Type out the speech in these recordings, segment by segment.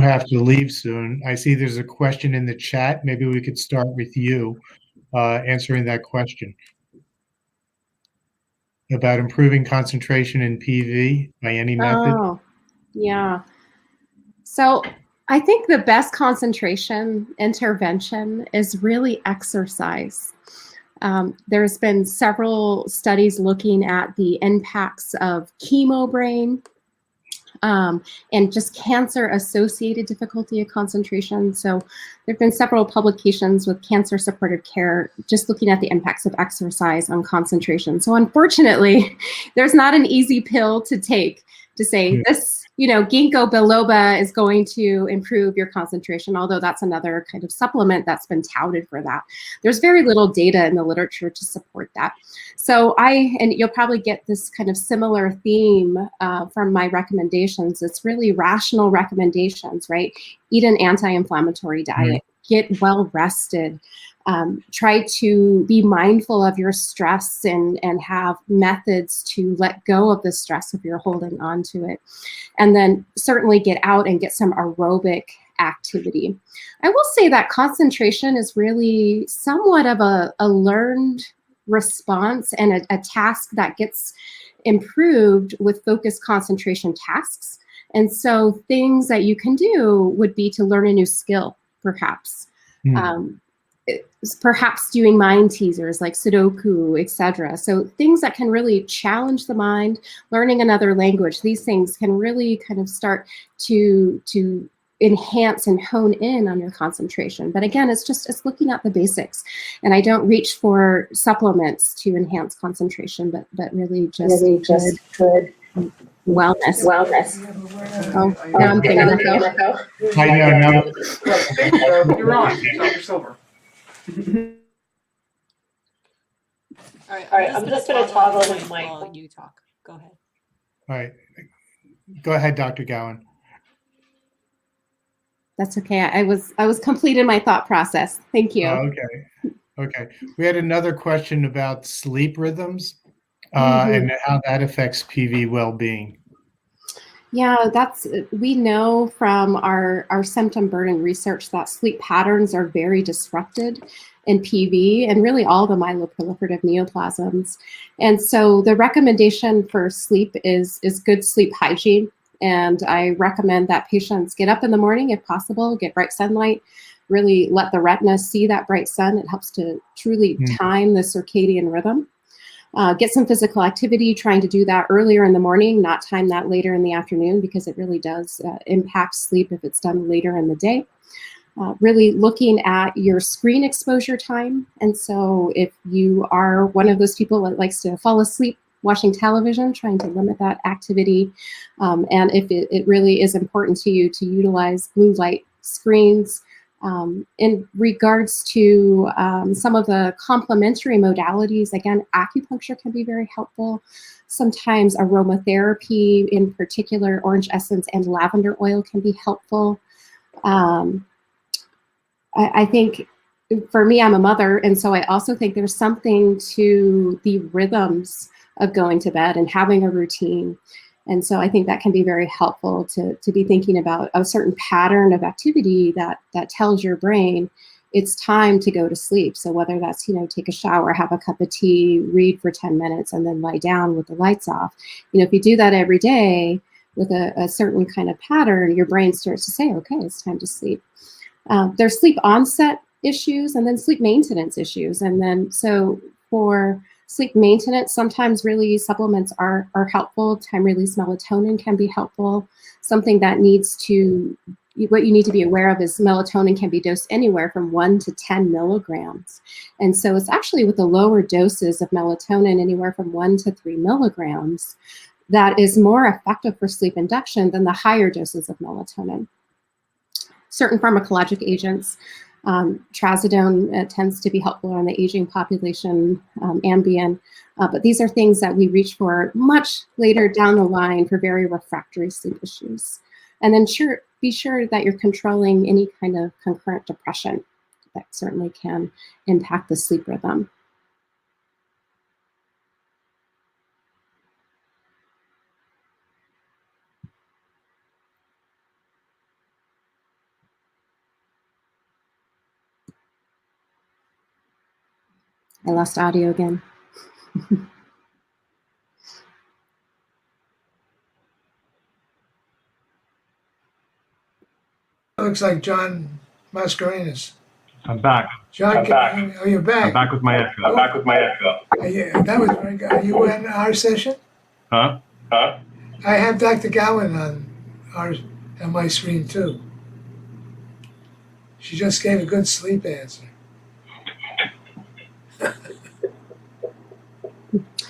have to leave soon. I see there's a question in the chat. Maybe we could start with you answering that question about improving concentration in PV by any method. Oh, yeah. So I think the best concentration intervention is really exercise. There's been several studies looking at the impacts of chemo brain, and just cancer-associated difficulty of concentration. So there have been several publications with cancer-supportive care just looking at the impacts of exercise on concentration. So unfortunately, there's not an easy pill to take to say this, ginkgo biloba is going to improve your concentration, although that's another kind of supplement that's been touted for that. There's very little data in the literature to support that. So and you'll probably get this kind of similar theme from my recommendations. It's really rational recommendations, right? Eat an anti-inflammatory diet, get well rested, try to be mindful of your stress and have methods to let go of the stress if you're holding on to it. And then certainly get out and get some aerobic activity. I will say that concentration is really somewhat of a learned response and a task that gets improved with focused concentration tasks. And so things that you can do would be to learn a new skill, perhaps. Perhaps doing mind teasers like Sudoku, etc. So things that can really challenge the mind, learning another language, these things can really kind of start to enhance and hone in on your concentration. But again, it's looking at the basics. And I don't reach for supplements to enhance concentration, but really just good wellness. Oh, now I'm getting an echo. I know. You're on, Dr. Silver. All right, I'm just going to toggle his mic while you talk. Go ahead. All right. Go ahead, Dr. Gowan. That's okay. I was complete in my thought process. Thank you. Okay. We had another question about sleep rhythms and how that affects PV well-being. Yeah, we know from our symptom burden research that sleep patterns are very disrupted in PV and really all the myeloproliferative neoplasms. And so the recommendation for sleep is good sleep hygiene. And I recommend that patients get up in the morning if possible, get bright sunlight, really let the retina see that bright sun. It helps to truly time the circadian rhythm. Get some physical activity, trying to do that earlier in the morning, not time that later in the afternoon, because it really does impact sleep if it's done later in the day. Really looking at your screen exposure time. And so if you are one of those people that likes to fall asleep watching television, trying to limit that activity. And if it really is important to you to utilize blue light screens. In regards to some of the complementary modalities, again, acupuncture can be very helpful. Sometimes aromatherapy, in particular, orange essence and lavender oil can be helpful. I think for me, I'm a mother, and so I also think there's something to the rhythms of going to bed and having a routine. And so I think that can be very helpful to be thinking about a certain pattern of activity that tells your brain it's time to go to sleep. So whether that's, take a shower, have a cup of tea, read for 10 minutes, and then lie down with the lights off. If you do that every day with a certain kind of pattern, your brain starts to say, okay, it's time to sleep. There's sleep onset issues and then sleep maintenance issues. And then so for sleep maintenance, sometimes really supplements are helpful. Time-release melatonin can be helpful. Something that what you need to be aware of is melatonin can be dosed anywhere from 1 to 10 milligrams. And so it's actually with the lower doses of melatonin, anywhere from 1 to 3 milligrams, that is more effective for sleep induction than the higher doses of melatonin. Certain pharmacologic agents, trazodone tends to be helpful in the aging population, Ambien, but these are things that we reach for much later down the line for very refractory sleep issues. And then be sure that you're controlling any kind of concurrent depression that certainly can impact the sleep rhythm. I lost audio again. Looks like John Mascarenhas. I'm back. John, I'm back. oh, you're back. I'm back with my echo. I'm back with my echo. Yeah, that was very good. Are you in our session? Huh? Huh? I have Dr. Gowan on my screen too. She just gave a good sleep answer.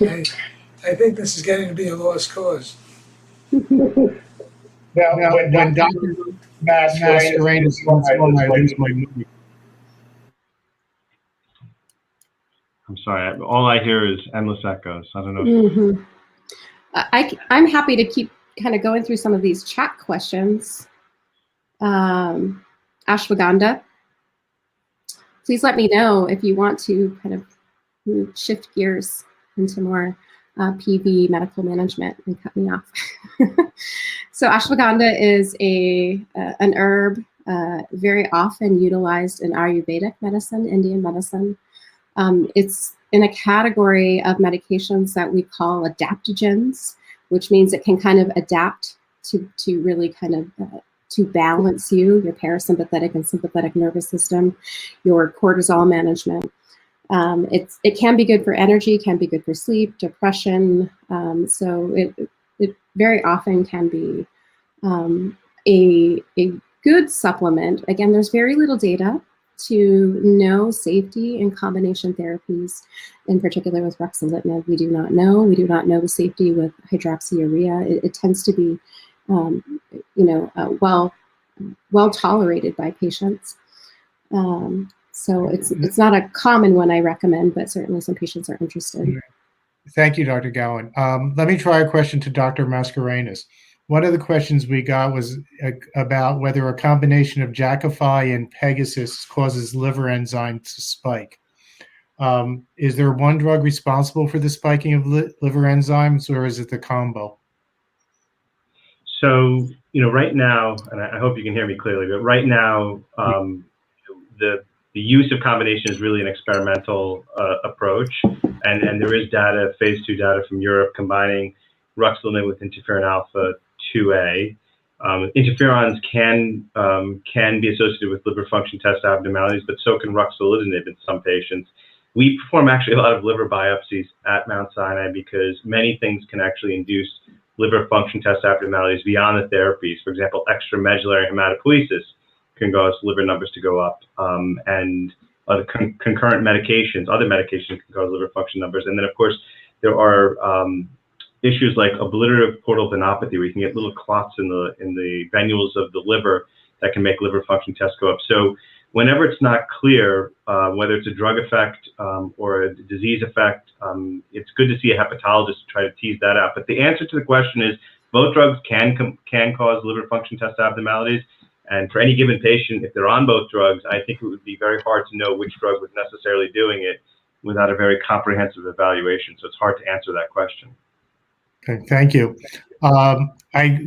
I think this is getting to be a lost cause. Now, when Dr. Mascarenhas comes on, I lose my memory. I'm sorry. All I hear is endless echoes. I don't know. Mm-hmm. I'm happy to keep kind of going through some of these chat questions. Ashwagandha, please let me know if you want to kind of shift gears into more PV medical management and cut me off. So ashwagandha is an herb very often utilized in Ayurvedic medicine, Indian medicine. It's in a category of medications that we call adaptogens, which means it can kind of adapt to really kind of to balance your parasympathetic and sympathetic nervous system, your cortisol management. It can be good for energy, can be good for sleep, depression. So it very often can be a good supplement. Again, there's very little data to know safety in combination therapies, in particular with ruxolitinib. We do not know. We do not know the safety with hydroxyurea. It tends to be, well tolerated by patients. So it's not a common one I recommend, but certainly some patients are interested. Thank you, Dr. Gowan. Let me try a question to Dr. Mascarenhas. One of the questions we got was about whether a combination of Jakafi and Pegasus causes liver enzymes to spike. Is there one drug responsible for the spiking of liver enzymes, or is it the combo? So, right now, and I hope you can hear me clearly, but right now, the use of combination is really an experimental approach, and there is data, phase 2 data from Europe combining ruxolitinib with interferon alpha 2A. Interferons can be associated with liver function test abnormalities, but so can ruxolitinib in some patients. We perform actually a lot of liver biopsies at Mount Sinai because many things can actually induce liver function test abnormalities beyond the therapies. For example, extramedullary hematopoiesis can cause liver numbers to go up, and other concurrent medications, other medications can cause liver function numbers. And then, of course, there are issues like obliterative portal venopathy, where you can get little clots in the venules of the liver that can make liver function tests go up. So whenever it's not clear whether it's a drug effect or a disease effect, it's good to see a hepatologist to try to tease that out. But the answer to the question is both drugs can cause liver function test abnormalities. And for any given patient, if they're on both drugs, I think it would be very hard to know which drug was necessarily doing it without a very comprehensive evaluation. So it's hard to answer that question. Okay, thank you.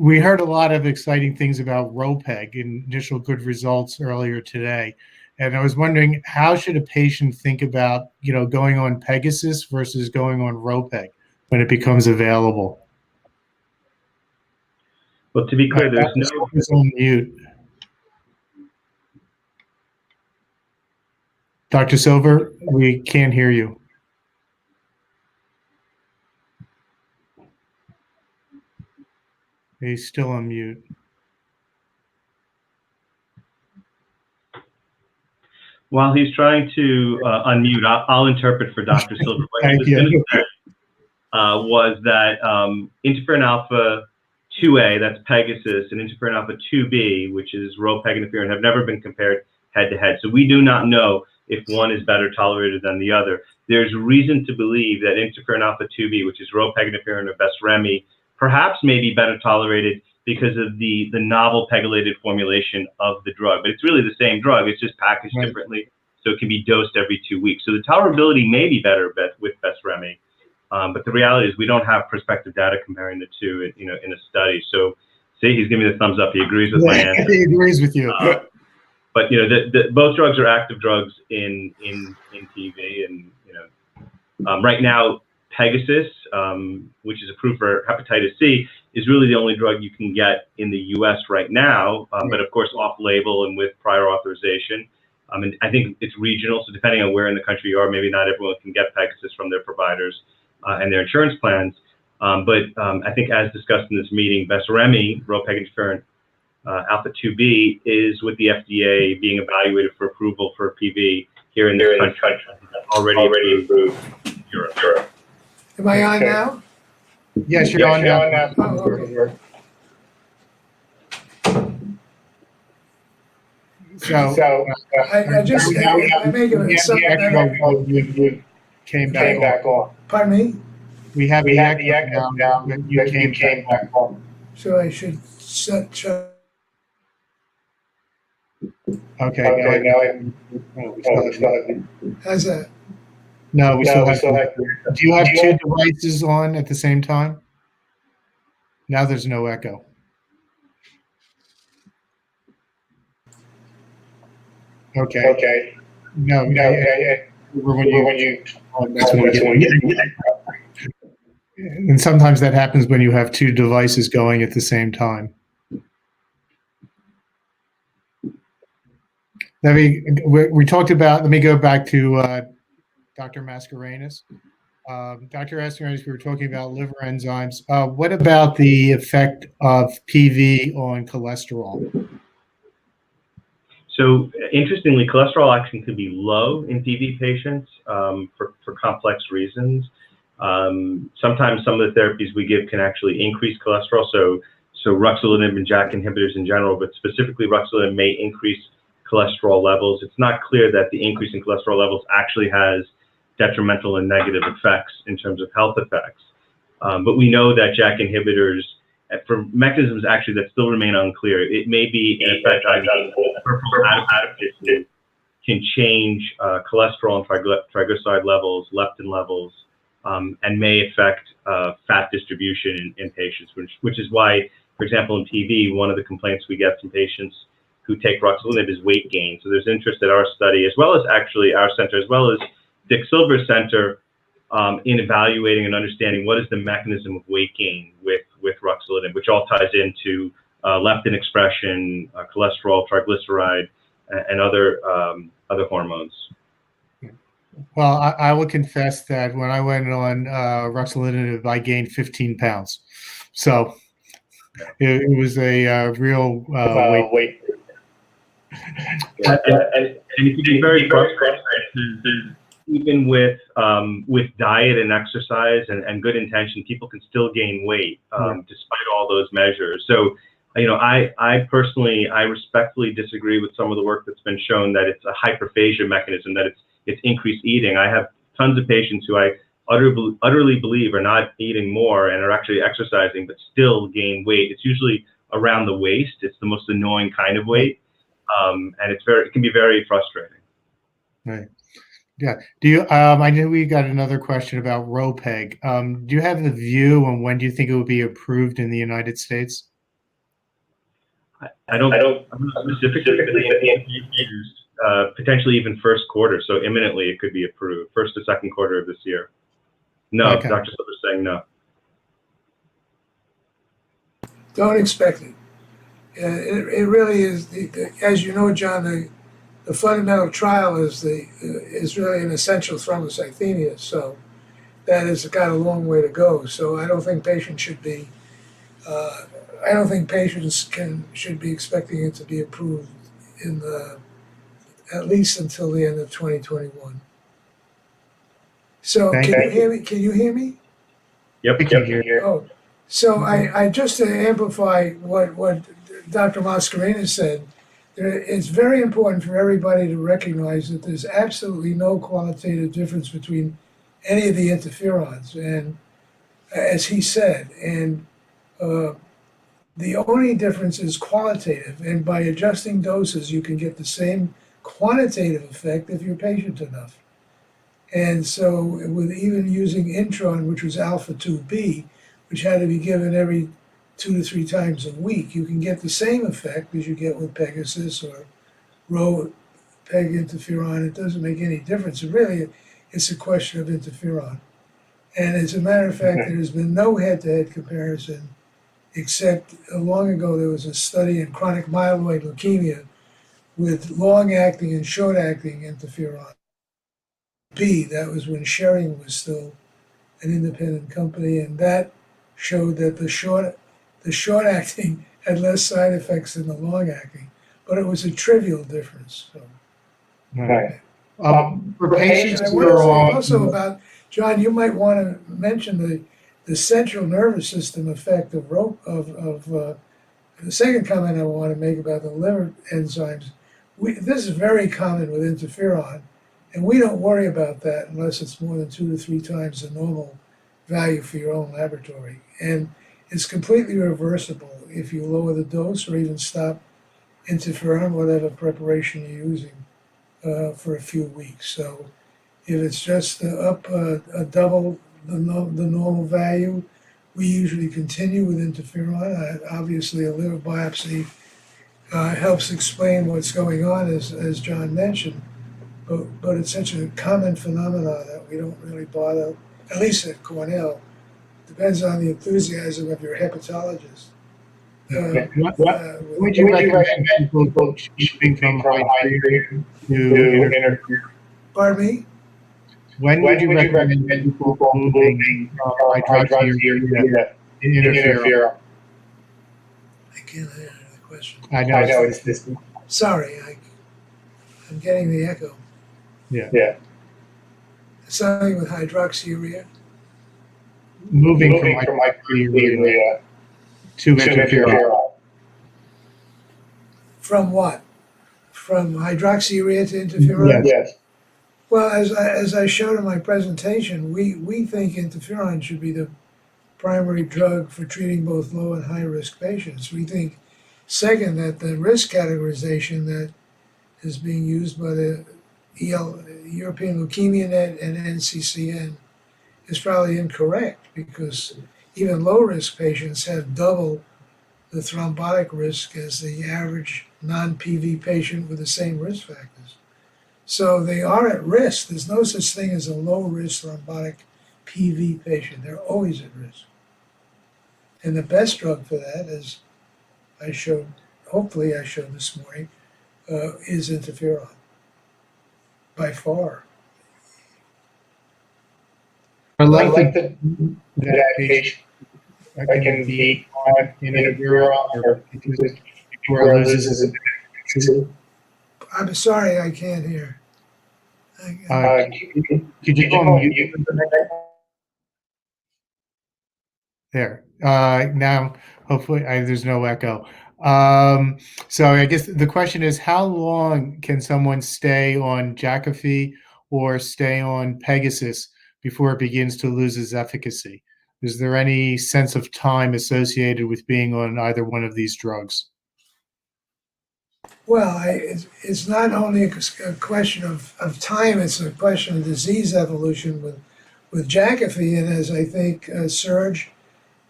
We heard a lot of exciting things about Ropeg and initial good results earlier today. And I was wondering, how should a patient think about, going on Pegasus versus going on Ropeg when it becomes available? Well, to be clear, there's no... on mute. Dr. Silver, we can't hear you. He's still on mute. While he's trying to unmute, I'll interpret for Dr. Silver. What he was going to say was that interferon alpha 2A, that's Pegasus, and interferon alpha 2B, which is Ropeg interferon, have never been compared head-to-head. So we do not know if one is better tolerated than the other. There's reason to believe that interferon alpha 2B, which is Ropeg interferon or Besremi, perhaps may be better tolerated because of the novel pegylated formulation of the drug. But it's really the same drug, it's just packaged differently, so it can be dosed every 2 weeks. So the tolerability may be better with Besremi, but the reality is we don't have prospective data comparing the two in a study. So see, he's giving me the thumbs up, he agrees with my answer. He agrees with you. But both drugs are active drugs in PV, and Right now, Pegasus, which is approved for hepatitis C, is really the only drug you can get in the U.S. right now, but of course off-label and with prior authorization. And I think it's regional, so depending on where in the country you are, maybe not everyone can get Pegasus from their providers and their insurance plans. But I think as discussed in this meeting, Besremi, ropeg alpha 2B, is with the FDA being evaluated for approval for PV here in this country. Already approved in Europe. Am I on now? Yes, you're on now. Oh, okay. So I just, I make it supplemental. you came back on. Pardon me? We have the echo now that you came back on. So I should shut. Okay, How's that? no, we still have. Do you have two devices on at the same time? Now there's no echo. Okay. No. When you that's when you get. And sometimes that happens when you have two devices going at the same time. We talked about, let me go back to Dr. Mascarenhas. Dr. Mascarenhas, we were talking about liver enzymes. What about the effect of PV on cholesterol? So interestingly, cholesterol actually can be low in PV patients for complex reasons. Sometimes some of the therapies we give can actually increase cholesterol. So ruxolitinib and JAK inhibitors in general, but specifically ruxolitinib may increase cholesterol levels. It's not clear that the increase in cholesterol levels actually has detrimental and negative effects in terms of health effects. But we know that JAK inhibitors, for mechanisms actually that still remain unclear, it may be an effect on peripheral adaptation, can change cholesterol and triglyceride levels, leptin levels, and may affect fat distribution in patients, which is why, for example, in PV, one of the complaints we get from patients who take ruxolitinib is weight gain. So there's interest at our study, as well as actually our center, as well as Dick Silver's center, in evaluating and understanding what is the mechanism of weight gain with ruxolitinib, which all ties into leptin expression, cholesterol, triglyceride, and other hormones. Well, I will confess that when I went on ruxolitinib, I gained 15 pounds. So it was a real weight. And it can be very frustrating. Even with diet and exercise and good intention, people can still gain weight despite all those measures. So, I personally, I respectfully disagree with some of the work that's been shown that it's a hyperphagia mechanism, that it's increased eating. I have tons of patients who I utterly believe are not eating more and are actually exercising, but still gain weight. It's usually around the waist. It's the most annoying kind of weight, and it can be very frustrating. Right. Yeah. Do you? I know we got another question about ropeg. Do you have the view on when do you think it will be approved in the United States? I don't specifically potentially even first quarter. So imminently it could be approved, first or second quarter of this year. No, okay. Dr. Silver's saying no. Don't expect it. It really is, as you know, John, the fundamental trial is really an essential thrombocythemia, so that has got a long way to go. So I don't think patients should be should be expecting it to be approved at least until the end of 2021. So can you hear me? Can you hear me? Yep, I can hear you. Oh, so I just to amplify what Dr. Mascarenhas said. It's very important for everybody to recognize that there's absolutely no qualitative difference between any of the interferons, and as he said, and the only difference is qualitative, and by adjusting doses you can get the same quantitative effect if you're patient enough. And so with even using Intron, which was alpha 2B, which had to be given every 2 to 3 times a week, you can get the same effect as you get with Pegasus or peg interferon. It doesn't make any difference. it's a question of interferon. And as a matter of fact, there has been no head-to-head comparison, except long ago there was a study in chronic myeloid leukemia with long-acting and short-acting interferon B. That was when Schering was still an independent company, and that showed that the short-acting had less side effects than the long-acting, but it was a trivial difference. So. Right. For patients I who want to are say on, also about, John, you might want to mention the central nervous system effect of the second comment I want to make about the liver enzymes. This is very common with interferon, and we don't worry about that unless it's more than 2 to 3 times the normal value for your own laboratory. And it's completely reversible if you lower the dose or even stop interferon, whatever preparation you're using, for a few weeks. So if it's just up a double the normal value, we usually continue with interferon. Obviously, a liver biopsy helps explain what's going on, as John mentioned, but it's such a common phenomenon that we don't really bother, at least at Cornell. Depends on the enthusiasm of your hepatologist. would you recommend people shifting from hydrated to interferon? Pardon me? When would you recommend people moving from hydroxyurea to interferon? I can't answer the question. I know it's this. Sorry, I'm getting the echo. Yeah. Something with hydroxyurea. Moving from hydroxyurea to interferon. From what? From hydroxyurea to interferon? Yes. Well, as I showed in my presentation, we think interferon should be the primary drug for treating both low and high risk patients. We think, second, that the risk categorization that is being used by the European Leukemia Net and NCCN is probably incorrect, because even low risk patients have double the thrombotic risk as the average non-PV patient with the same risk factors. So they are at risk. There's no such thing as a low risk thrombotic PV patient. They're always at risk. And the best drug for that, as hopefully I showed this morning, is interferon, by far. I like that patient I can be on interferon or before it loses it. I'm sorry, I can't hear. Could you go on mute? There. Now, hopefully, there's no echo. So I guess the question is, how long can someone stay on Jakafi or stay on Pegasus before it begins to lose its efficacy? Is there any sense of time associated with being on either one of these drugs? Well, it's not only a question of time, it's a question of disease evolution with Jakafi. And as I think Serge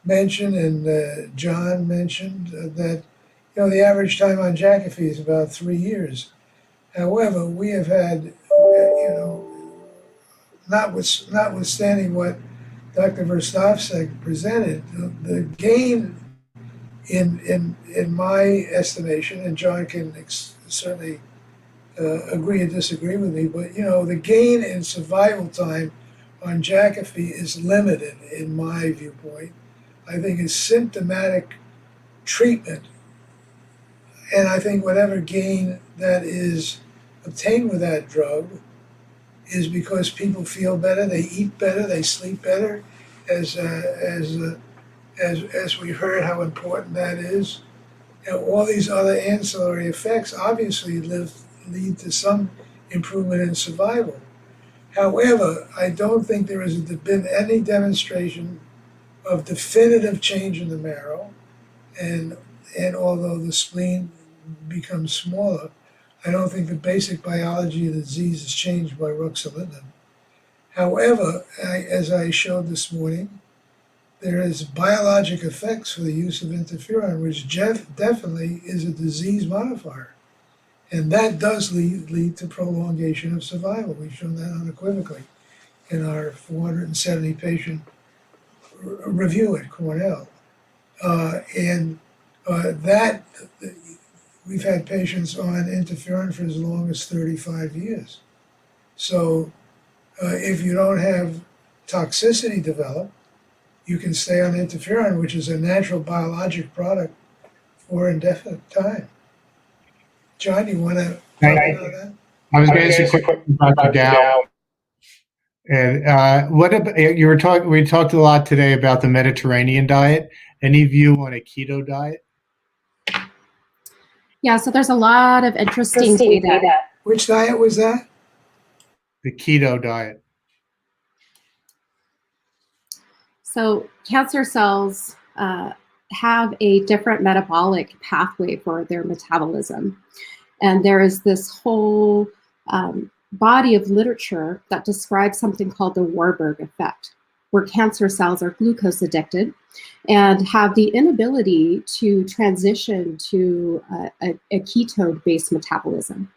mentioned and John mentioned, that the average time on Jakafi is about 3 years. However, we have had, notwithstanding what Dr. Verstovsek presented, the gain in my estimation, and John can certainly agree or disagree with me, but the gain in survival time on Jakafi is limited in my viewpoint. I think it's symptomatic treatment, and I think whatever gain that is obtained with that drug is because people feel better, they eat better, they sleep better, as we heard how important that is. And all these other ancillary effects obviously lead to some improvement in survival. However, I don't think there has been any demonstration of definitive change in the marrow, and although the spleen becomes smaller, I don't think the basic biology of the disease is changed by ruxolitinib. However, as I showed this morning, there is biologic effects for the use of interferon, which definitely is a disease modifier. And that does lead to prolongation of survival. We've shown that unequivocally. in our 470 patient review at Cornell. That we've had patients on interferon for as long as 35 years. So if you don't have toxicity develop, you can stay on interferon, which is a natural biologic product, for indefinite time. John, you want to comment on that? I was going to ask a question, Dr. Dow. And what about, you were talking? We talked a lot today about the Mediterranean diet. Any view on a keto diet? Yeah, so there's a lot of interesting data. Which diet was that? The keto diet. So cancer cells have a different metabolic pathway for their metabolism. And there is this whole body of literature that describes something called the Warburg effect, where cancer cells are glucose addicted and have the inability to transition to a ketone-based metabolism.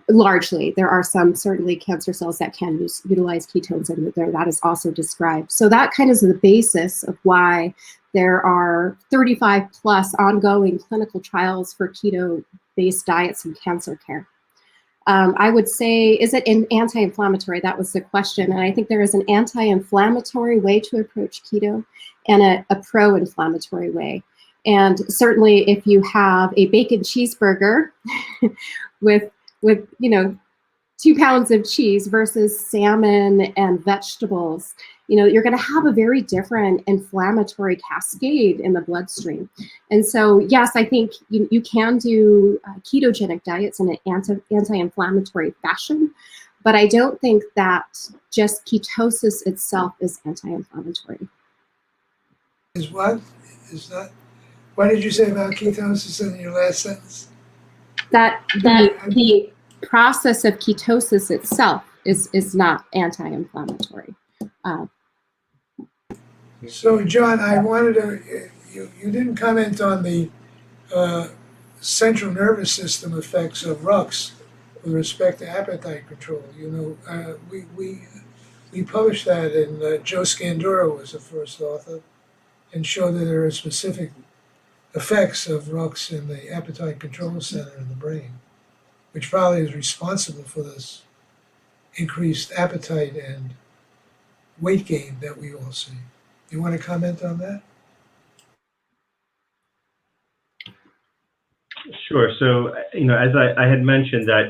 Largely, there are some certainly cancer cells that can utilize ketones, and that is also described. So that kind of is the basis of why there are 35 plus ongoing clinical trials for keto-based diets in cancer care. I would say, is it an anti-inflammatory? That was the question. And I think there is an anti-inflammatory way to approach keto and a pro-inflammatory way. And certainly if you have a bacon cheeseburger with 2 pounds of cheese versus salmon and vegetables, you're going to have a very different inflammatory cascade in the bloodstream. And so, yes, I think you can do ketogenic diets in an anti-inflammatory fashion, but I don't think that just ketosis itself is anti-inflammatory. Is what? Is that? What did you say about ketosis in your last sentence? That the process of ketosis itself is not anti-inflammatory. So, John, I wanted to, you didn't comment on the central nervous system effects of RUX with respect to appetite control. We published that, and Joe Scandura was the first author, and showed that there are specific effects of RUX in the appetite control center in the brain, which probably is responsible for this increased appetite and weight gain that we all see. You want to comment on that? Sure. So, as I had mentioned that,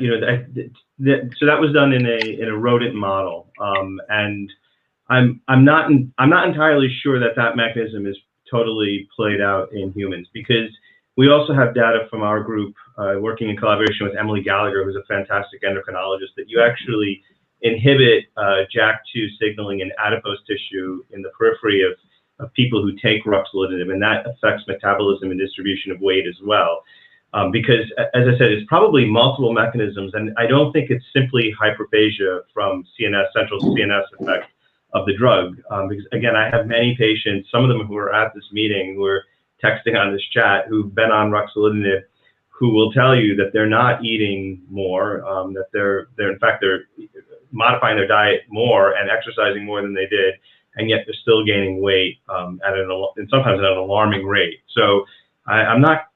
so that was done in a rodent model, and I'm not entirely sure that mechanism is totally played out in humans, because we also have data from our group working in collaboration with Emily Gallagher, who's a fantastic endocrinologist, that you actually inhibit JAK2 signaling in adipose tissue in the periphery of people who take ruxolitinib, and that affects metabolism and distribution of weight as well. Because, as I said, it's probably multiple mechanisms, and I don't think it's simply hyperphagia from central CNS effect of the drug. Because, again, I have many patients, some of them who are at this meeting, who are texting on this chat, who've been on ruxolitinib, who will tell you that they're not eating more, that they're in fact modifying their diet more and exercising more than they did, and yet they're still gaining weight and sometimes at an alarming rate. So I'm not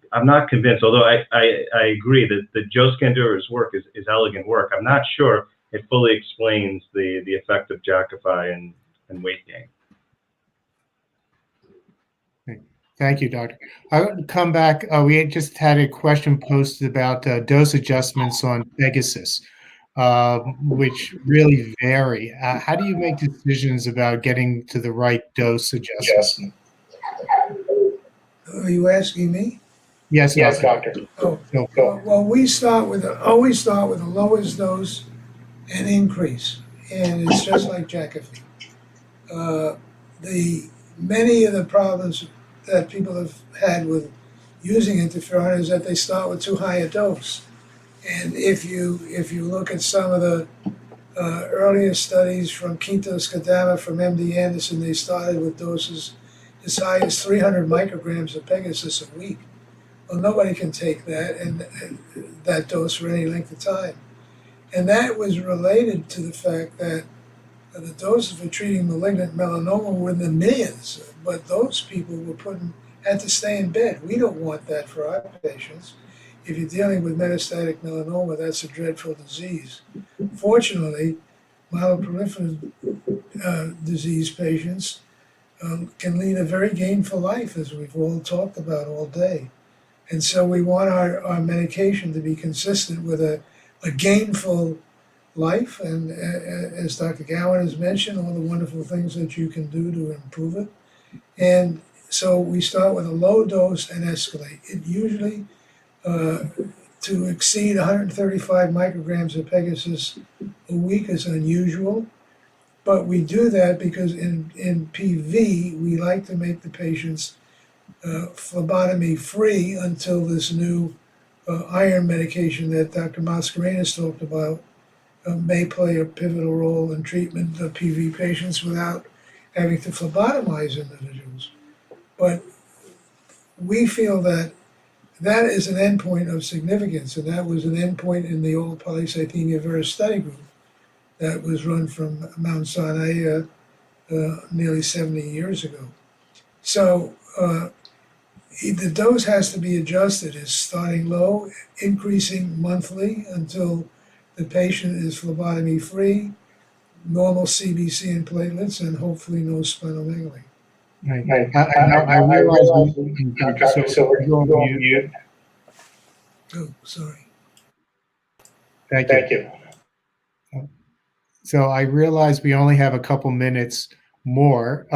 convinced, although I agree that Joe Scandura's work is elegant work. I'm not sure it fully explains the effect of Jakafi and weight gain. Thank you, Doctor. I want to come back. We just had a question posted about dose adjustments on Pegasus, which really vary. How do you make decisions about getting to the right dose adjustment? Are you asking me? Yes, Doctor. Oh, well, we always start with the lowest dose and increase, and it's just like Jakafi. Many of the problems that people have had with using interferon is that they start with too high a dose. And if you look at some of the earlier studies from Quintos Kadama from MD Anderson, they started with doses as high as 300 micrograms of Pegasus a week. Well, nobody can take that and that dose for any length of time. And that was related to the fact that the doses for treating malignant melanoma were in the millions, but those people had to stay in bed. We don't want that for our patients. If you're dealing with metastatic melanoma, that's a dreadful disease. Fortunately, myeloproliferative disease patients can lead a very gainful life, as we've all talked about all day. And so we want our medication to be consistent with a gainful life, and as Dr. Gowan has mentioned, all the wonderful things that you can do to improve it. And so we start with a low dose and escalate. It usually, to exceed 135 micrograms of Pegasus a week is unusual, but we do that because in PV, we like to make the patients phlebotomy free until this new iron medication that Dr. Mascarenhas talked about may play a pivotal role in treatment of PV patients without having to phlebotomize individuals. But we feel that that is an endpoint of significance, and that was an endpoint in the old Polycythemia Vera study group that was run from Mount Sinai nearly 70 years ago. So the dose has to be adjusted. It's starting low, increasing monthly until the patient is phlebotomy free, normal CBC and platelets, and hopefully no splenomegaly. Right. I realize so we're going to mute. Oh, sorry. Thank you. So I realize we only have a couple minutes more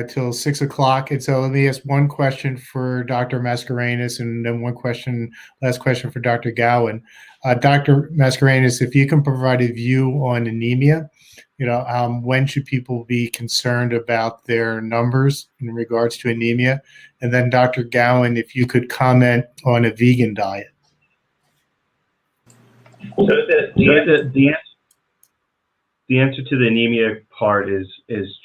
till 6 o'clock. And so let me ask one question for Dr. Mascarenhas and then last question for Dr. Gowan. Dr. Mascarenhas, if you can provide a view on anemia, when should people be concerned about their numbers in regards to anemia? And then Dr. Gowan, if you could comment on a vegan diet. So the answer to the anemia part is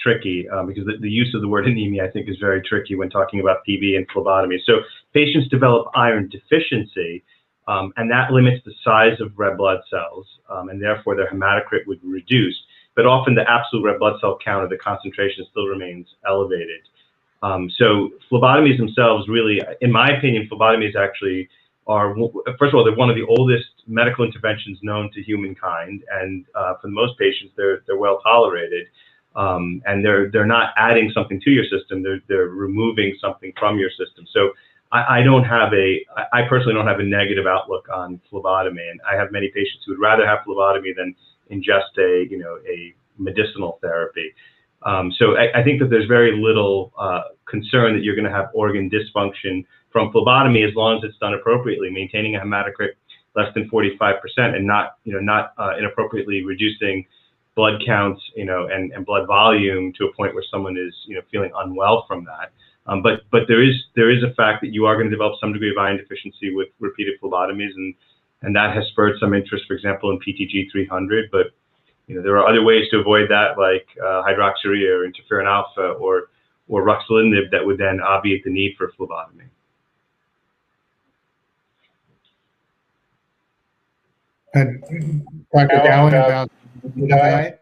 tricky because the use of the word anemia, I think, is very tricky when talking about PV and phlebotomy. So patients develop iron deficiency, and that limits the size of red blood cells, and therefore their hematocrit would reduce. But often the absolute red blood cell count or the concentration still remains elevated. So phlebotomies themselves really, in my opinion, phlebotomies actually are, first of all, they're one of the oldest medical interventions known to humankind, and for most patients, they're well tolerated, and they're not adding something to your system; they're removing something from your system. So I personally don't have a negative outlook on phlebotomy, and I have many patients who would rather have phlebotomy than ingest a medicinal therapy. So I think that there's very little concern that you're going to have organ dysfunction from phlebotomy as long as it's done appropriately, maintaining a hematocrit less than 45% and not inappropriately reducing blood counts, and blood volume to a point where someone is, feeling unwell from that. But there is a fact that you are going to develop some degree of iron deficiency with repeated phlebotomies, and that has spurred some interest, for example, in PTG 300. But there are other ways to avoid that, like hydroxyurea or interferon alpha or ruxolitinib, that would then obviate the need for phlebotomy. Dr. Gowan, about the diet?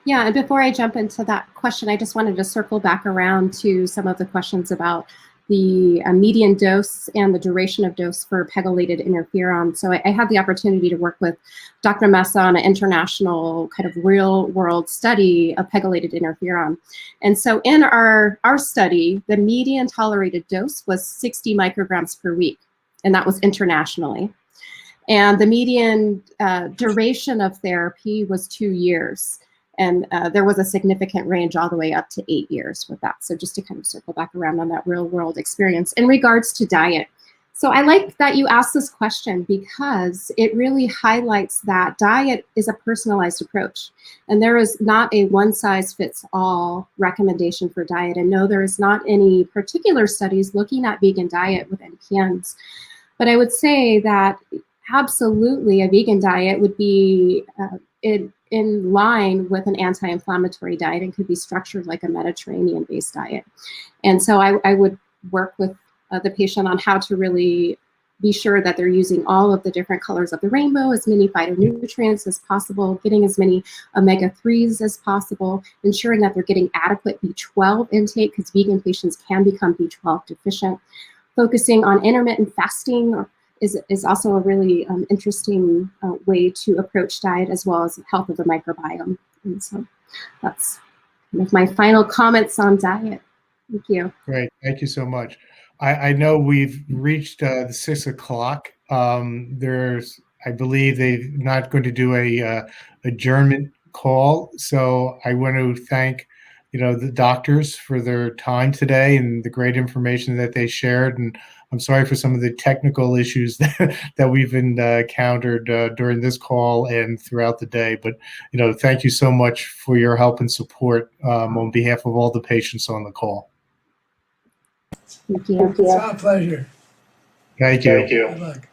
Yeah, and before I jump into that question, I just wanted to circle back around to some of the questions about the median dose and the duration of dose for pegylated interferon. So I had the opportunity to work with Dr. Mesa on an international kind of real-world study of pegylated interferon. And so in our study, the median tolerated dose was 60 micrograms per week, and that was internationally. And the median duration of therapy was 2 years. And there was a significant range all the way up to 8 years with that. So just to kind of circle back around on that real world experience. In regards to diet, so I like that you asked this question because it really highlights that diet is a personalized approach. And there is not a one size fits all recommendation for diet. And no, there is not any particular studies looking at vegan diet with NPNs. But I would say that absolutely a vegan diet would be in line with an anti-inflammatory diet and could be structured like a Mediterranean-based diet. And so I would work with the patient on how to really be sure that they're using all of the different colors of the rainbow, as many phytonutrients as possible, getting as many omega-3s as possible, ensuring that they're getting adequate B12 intake, because vegan patients can become B12 deficient. Focusing on intermittent fasting is also a really interesting way to approach diet, as well as health of the microbiome. And so that's kind of my final comments on diet. Thank you. Great. Thank you so much. I know we've reached the 6 o'clock. I believe they're not going to do a adjournment call. So I want to thank, the doctors for their time today and the great information that they shared. And I'm sorry for some of the technical issues that we've encountered during this call and throughout the day. But, thank you so much for your help and support on behalf of all the patients on the call. Thank you. It's our pleasure. Thank you. Good luck.